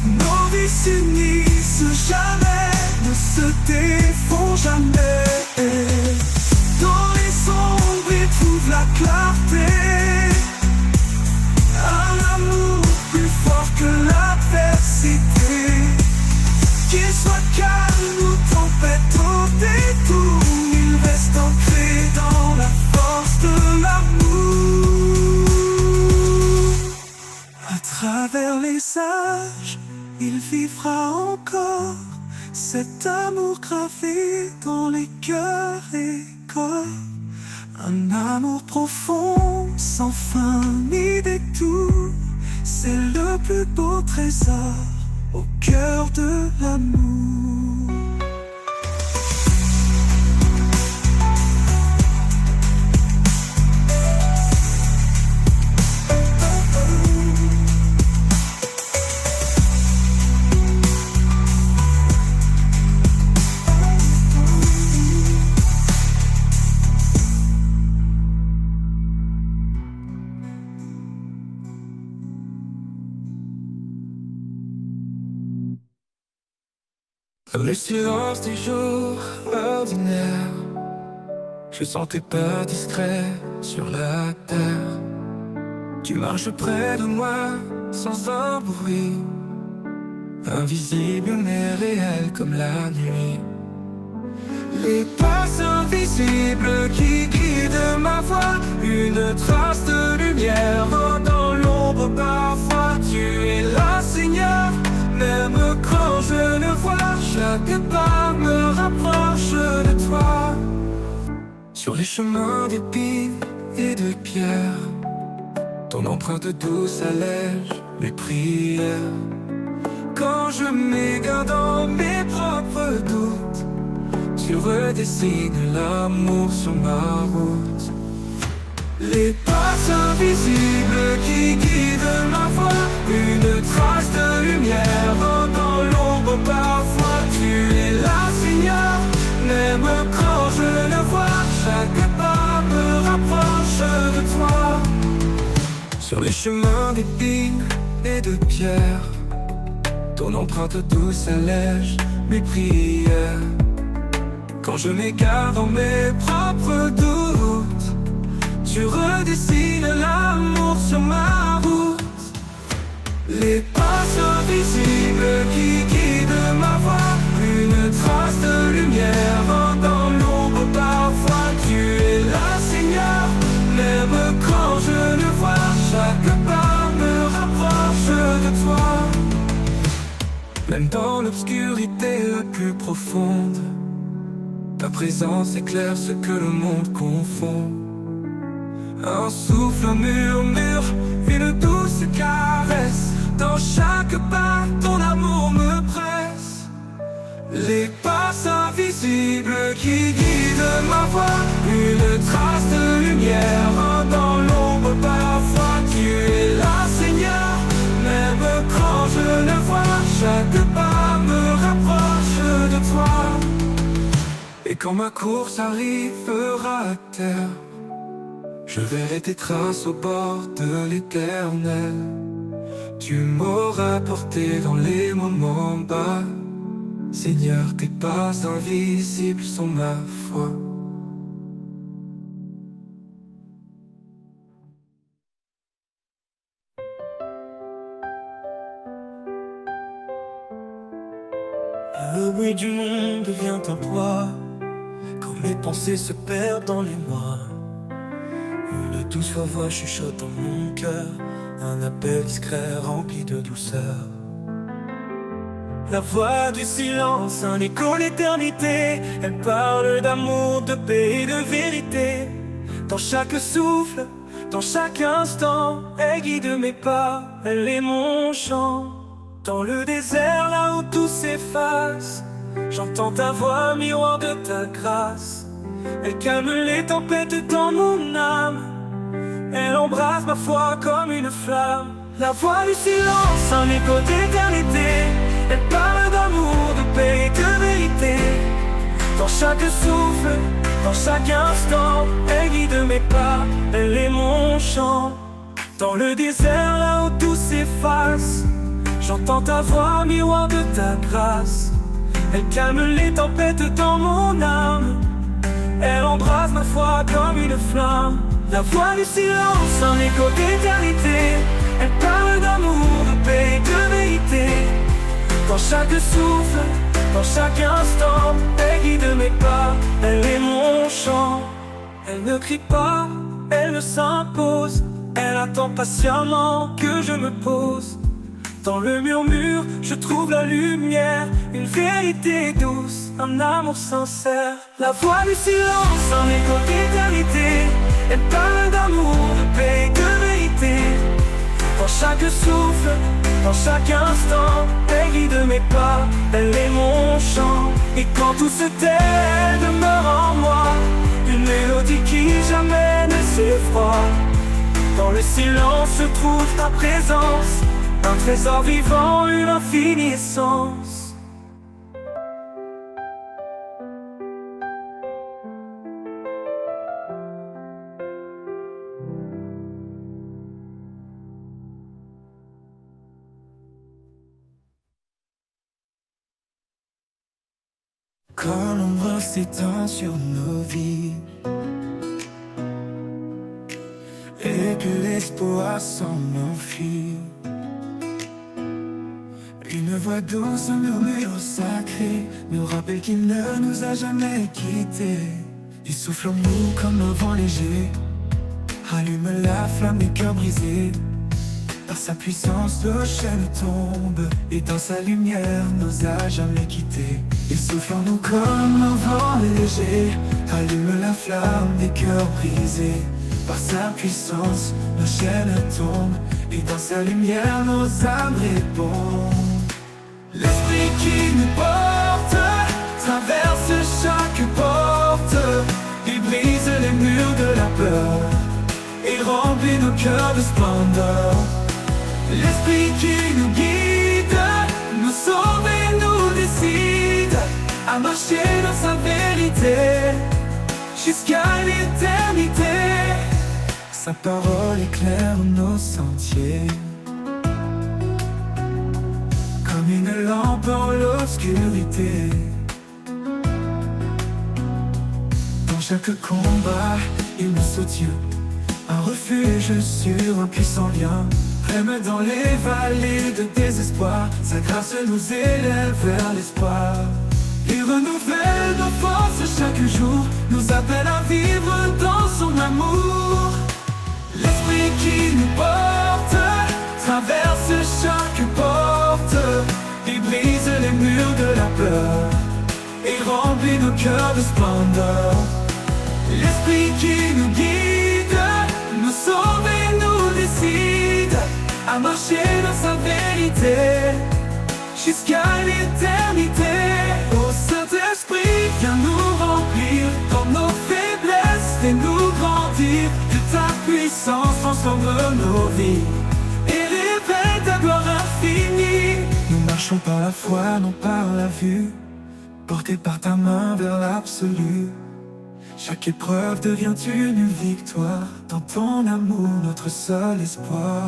Speaker 2: Nos vies s'unissent jamais, ne se défont jamais. Dans les sombres, il trouve la clarté. Un amour plus fort que l'adversité. Qu'il soit calme ou tempête au détour, il reste ancré dans la force de l'amour. À travers les âges, il vivra encore. Cet amour gravé dans les cœurs et corps. Un amour profond, sans fin ni détour. C'est le plus beau trésor au cœur de l'amour. Le silence des jours ordinaires, je sens tes pas discrets sur la terre. Tu marches près de moi sans un bruit, invisible mais réel comme la nuit. Les pas invisibles qui guident ma voix, une trace de lumière dans l'ombre parfois. Tu es là, Seigneur, même quand je ne vois. Chaque pas me rapproche de toi. Sur les chemins d'épines et de pierres, ton empreinte douce allège mes prières. Quand je m'égare dans mes propres doutes, tu redessines l'amour sur ma route. Les pas invisibles qui guident ma voie, une trace de lumière dans l'ombre parfois. Tu es là, Seigneur, même quand je le vois, chaque pas me rapproche de toi. Sur les chemins d'épines et de pierres, ton empreinte douce allège mes prières. Quand je m'égare dans mes propres doutes, tu redessines l'amour sur ma route. Les pas invisibles qui guident ma voie, une trace de lumière dans l'ombre parfois. Tu es là, Seigneur, même quand je le vois, chaque pas me rapproche de toi. Même dans l'obscurité la plus profonde, ta présence éclaire ce que le monde confond. Un souffle, un murmure, une douce caresse. Dans chaque pas, ton amour me presse. Les pas invisibles qui guident ma voie, une trace de lumière dans l'ombre parfois. Tu es là, Seigneur, même quand je le vois, chaque pas me rapproche de toi. Et quand ma course arrivera à terre, je verrai tes traces au bord de l'Éternel. Tu m'auras porté dans les moments bas. Seigneur, tes pas invisibles sont ma foi.
Speaker 3: Le bruit du monde devient un poids, quand mes pensées se perdent dans les mois. Une douce voix chuchote dans mon cœur, un appel discret rempli de douceur. La voix du silence, un écho l'éternité. Elle parle d'amour, de paix et de vérité. Dans chaque souffle, dans chaque instant, elle guide mes pas, elle est mon chant. Dans le désert, là où tout s'efface, j'entends ta voix, miroir de ta grâce. Elle calme les tempêtes dans mon âme, elle embrasse ma foi comme une flamme. La voix du silence, un écho d'éternité. Elle parle d'amour, de paix et de vérité. Dans chaque souffle, dans chaque instant, elle guide mes pas, elle est mon chant. Dans le désert, là où tout s'efface, j'entends ta voix, miroir de ta grâce. Elle calme les tempêtes dans mon âme, elle embrasse ma foi comme une flamme. La voix du silence, un écho d'éternité. Elle parle d'amour, de paix et de vérité. Dans chaque souffle, dans chaque instant, elle guide mes pas, elle est mon chant. Elle ne crie pas, elle ne s'impose, elle attend patiemment que je me pose. Dans le murmure, je trouve la lumière, une vérité douce, un amour sincère. La voix du silence, un écho d'éternité. Elle parle d'amour, de paix et de vérité. Dans chaque souffle, dans chaque instant, elle guide mes pas, elle est mon chant. Et quand tout se tait, elle demeure en moi, une mélodie qui jamais ne s'effroie. Dans le silence se trouve ta présence, un trésor vivant, une infinie essence.
Speaker 2: Quand l'ombre s'étend sur nos vies et que l'espoir s'en enfuit, une voix douce, un murmure sacré nous rappelle qu'il ne nous a jamais quittés. Il souffle en nous comme un vent léger, allume la flamme des cœurs brisés. Par sa puissance, nos chaînes tombent, et dans sa lumière, nous a jamais quittés. Il souffle en nous comme un vent léger, allume la flamme des cœurs brisés. Par sa puissance, nos chaînes tombent, et dans sa lumière, nos âmes répondent. L'esprit qui nous porte traverse chaque
Speaker 3: nos cœurs de splendeur. L'esprit qui nous guide, nous sauve et nous décide à marcher dans sa vérité jusqu'à l'éternité. Sa parole éclaire nos sentiers comme une lampe dans l'obscurité. Dans chaque combat, il nous soutient, un refuge sur un puissant lien. Même dans les vallées de désespoir, sa grâce nous élève vers l'espoir. Il renouvelle nos forces chaque jour, nous appelle à vivre dans son amour. L'esprit qui nous porte traverse chaque porte. Il brise les murs de la peur, il remplit nos cœurs de splendeur. L'esprit qui nous guide, nous sauve et nous décide à marcher dans sa vérité jusqu'à l'éternité. Ô Saint-Esprit, viens nous remplir dans nos faiblesses, fais-nous grandir. Que ta puissance transforme nos vies et révèle ta gloire infinie. Nous marchons par la foi, non par la vue, portés par ta main vers l'absolu. Chaque épreuve devient une victoire, dans ton amour notre seul espoir.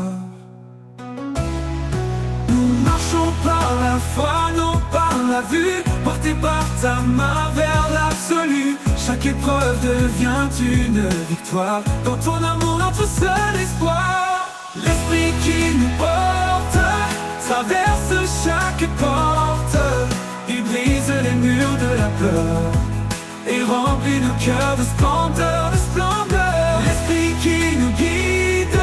Speaker 3: Nous marchons par la foi, non par la vue, portés par ta main vers l'absolu. Chaque épreuve devient une victoire, dans ton amour notre seul espoir. L'esprit qui nous porte traverse chaque porte. Il brise les murs de la peur et remplit nos cœurs de splendeur, de splendeur. L'esprit qui nous guide,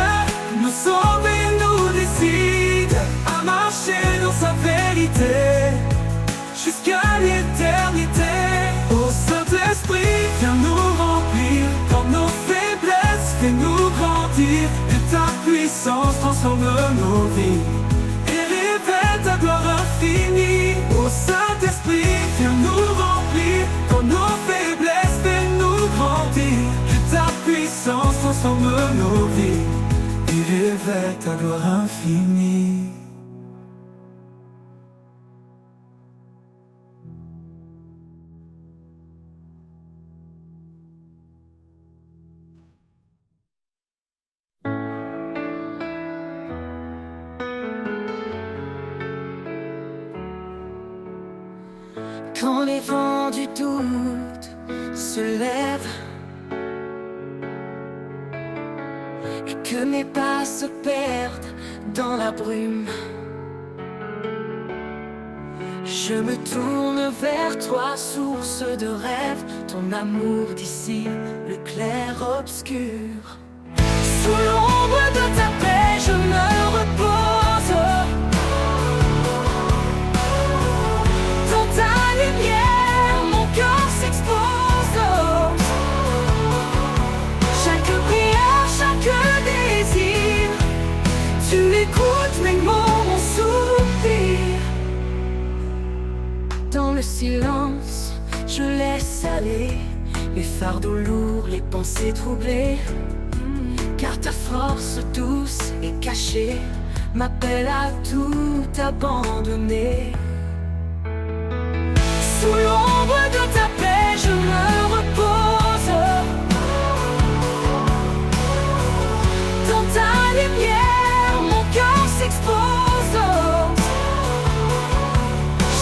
Speaker 3: nous sauve et nous décide à marcher dans sa vérité jusqu'à l'éternité. Ô Saint-Esprit, viens nous remplir dans nos faiblesses, fais-nous grandir. Que ta puissance transforme nos vies et révèle ta gloire infinie. Ô Saint-Esprit, viens nous remplir dans nos faiblesses, fais-nous grandir. Que ta puissance transforme nos vies et révèle ta gloire infinie.
Speaker 1: Quand les vents du doute se lèvent et que mes pas se perdent dans la brume, je me tourne vers toi, source de rêve. Ton amour dissipe le clair-obscur. Sous l'ombre de ta paix, je me repose. Dans ta lumière, mon cœur s'expose. Chaque prière, chaque désir, tu écoutes mes mots, mon soupir. Dans le silence, je laisse aller les fardeaux lourds, les pensées troublées. Car ta force douce et cachée m'appelle à tout abandonner. Sous l'ombre de ta paix, je me repose. Dans ta lumière, mon cœur s'expose.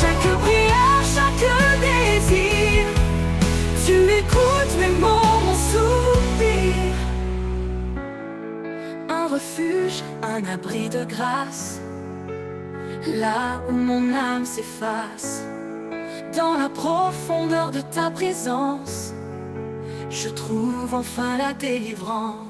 Speaker 1: Chaque prière, chaque désir, tu écoutes mes mots, mon soupir. Un refuge, un abri de grâce, là où mon âme s'efface. Dans la profondeur de ta présence, je trouve enfin la délivrance.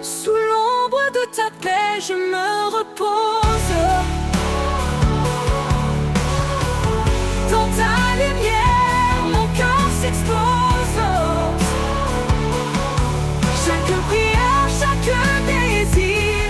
Speaker 1: Sous l'ombre de ta paix, je me repose. Dans ta lumière, mon cœur s'expose. Chaque prière, chaque désir,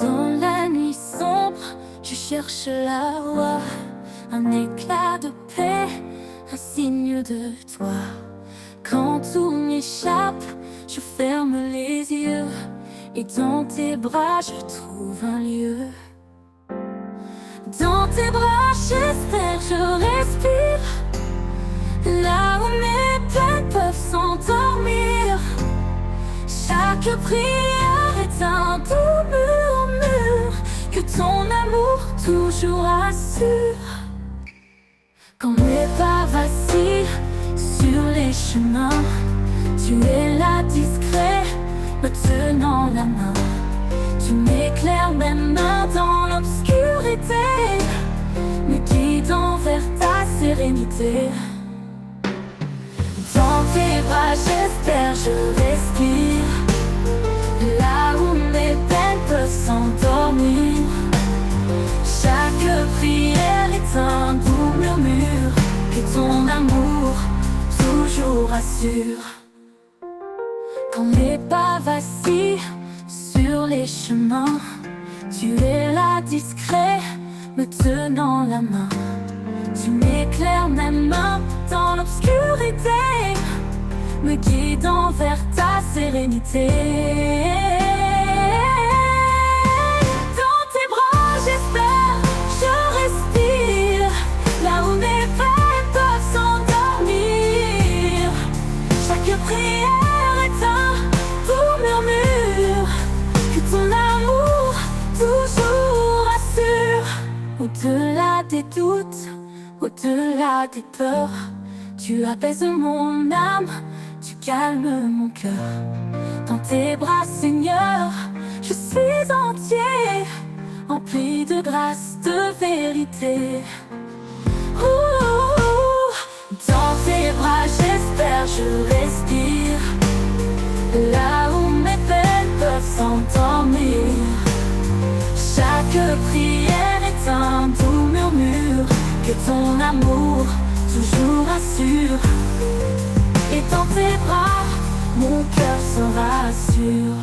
Speaker 1: Dans la nuit sombre, je cherche la voie, un éclat de paix, un signe de toi. Quand tout m'échappe, je ferme les yeux, et dans tes bras je trouve un lieu. Dans tes bras j'espère, je respire, là où mes peines peuvent s'endormir. Chaque prière est un doux murmure que ton amour toujours assure. Quand mes pas vacillent sur les chemins, tu es là discret, me tenant la main. Tu m'éclaires même dans l'obscurité, me guidant vers ta sérénité. Dans tes bras j'espère, je respire, là où mes peines peuvent s'endormir. Chaque prière est un doux murmure que ton amour toujours assure. Quand mes pas vacillent sur les chemins, tu es là discret, me tenant la main. Tu m'éclaires même dans l'obscurité, me guidant vers ta sérénité. Dans tes bras j'espère, je respire, là où mes peines peuvent s'endormir. Chaque prière est un doux murmure que ton amour toujours assure. Au-delà des doutes, au-delà des peurs, tu apaises mon âme, tu calmes mon cœur. Dans tes bras, Seigneur, je suis entier, empli de grâce, de vérité. Dans tes bras, j'espère, je respire, là où mes peines peuvent s'endormir. Chaque prière est un doux murmure que ton amour toujours assure. Et dans tes bras, mon cœur se rassure.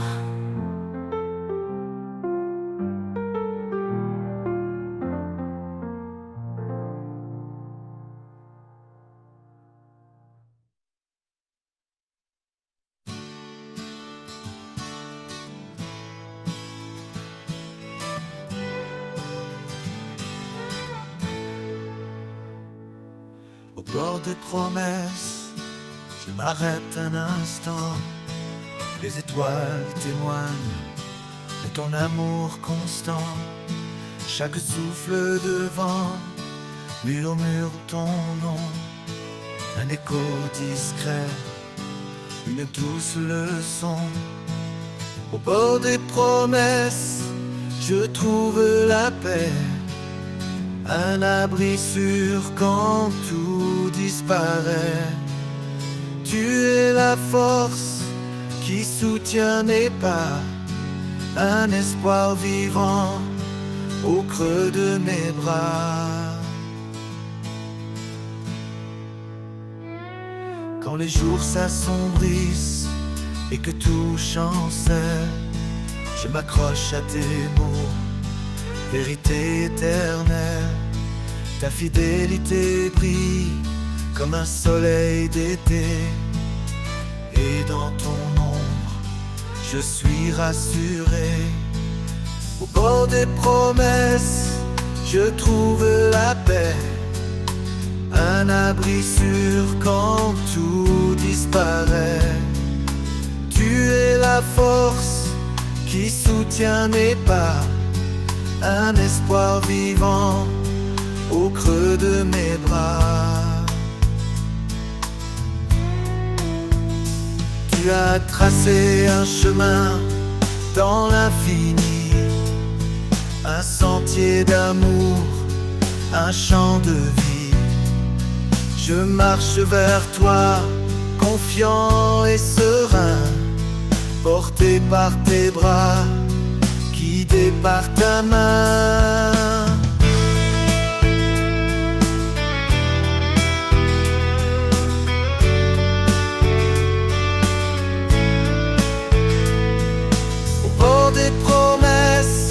Speaker 2: Au bord des promesses, je m'arrête un instant. Les étoiles témoignent de ton amour constant. Chaque souffle de vent murmure ton nom. Un écho discret, une douce leçon. Au bord des promesses, je trouve la paix, un abri sûr quand tout disparaît. Tu es la force qui soutient mes pas, un espoir vivant au creux de mes bras. Quand les jours s'assombrissent et que tout chancelle, je m'accroche à tes mots, vérité éternelle. Ta fidélité brille comme un soleil d'été, et dans ton ombre, je suis rassuré. Au bord des promesses, je trouve la paix, un abri sûr quand tout disparaît. Tu es la force qui soutient mes pas, un espoir vivant au creux de mes bras. Tu as tracé un chemin dans l'infini, un sentier d'amour, un champ de vie. Je marche vers toi, confiant et serein, porté par tes bras, guidé par ta main. Au bord des promesses,